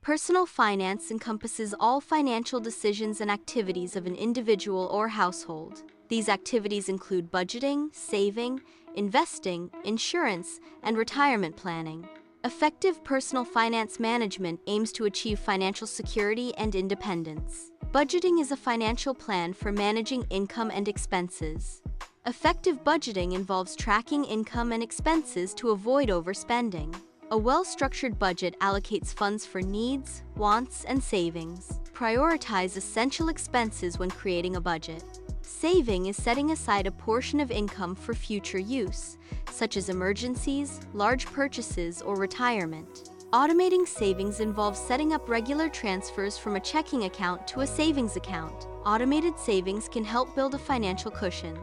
Personal finance encompasses all financial decisions and activities of an individual or household. These activities include budgeting, saving, investing, insurance, and retirement planning. Effective personal finance management aims to achieve financial security and independence. Budgeting is a financial plan for managing income and expenses. Effective budgeting involves tracking income and expenses to avoid overspending. A well-structured budget allocates funds for needs, wants, and savings. Prioritize essential expenses when creating a budget. Saving is setting aside a portion of income for future use, such as emergencies, large purchases, or retirement. Automating savings involves setting up regular transfers from a checking account to a savings account. Automated savings can help build a financial cushion.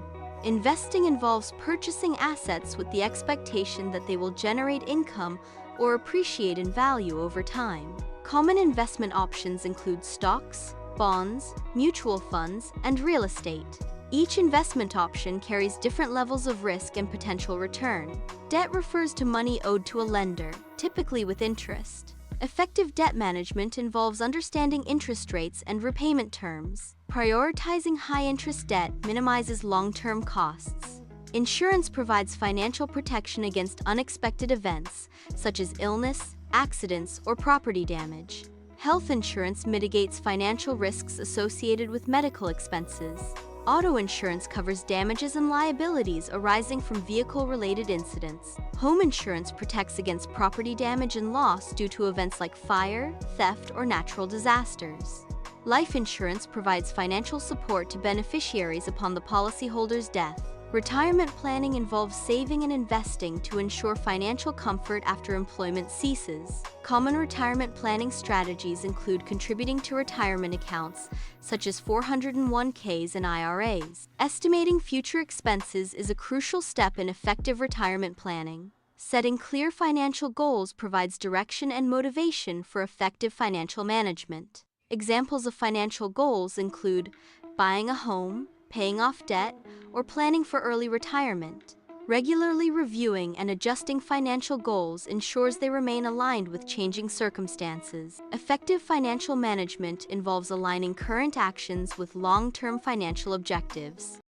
Investing involves purchasing assets with the expectation that they will generate income or appreciate in value over time. Common investment options include stocks, bonds, mutual funds, and real estate. Each investment option carries different levels of risk and potential return. Debt refers to money owed to a lender, typically with interest. Effective debt management involves understanding interest rates and repayment terms. Prioritizing high-interest debt minimizes long-term costs. Insurance provides financial protection against unexpected events, such as illness, accidents, or property damage. Health insurance mitigates financial risks associated with medical expenses. Auto insurance covers damages and liabilities arising from vehicle-related incidents. Home insurance protects against property damage and loss due to events like fire, theft, or natural disasters. Life insurance provides financial support to beneficiaries upon the policyholder's death. Retirement planning involves saving and investing to ensure financial comfort after employment ceases. Common retirement planning strategies include contributing to retirement accounts, such as 401ks and IRAs. Estimating future expenses is a crucial step in effective retirement planning. Setting clear financial goals provides direction and motivation for effective financial management. Examples of financial goals include buying a home, paying off debt, or planning for early retirement. Regularly reviewing and adjusting financial goals ensures they remain aligned with changing circumstances. Effective financial management involves aligning current actions with long-term financial objectives.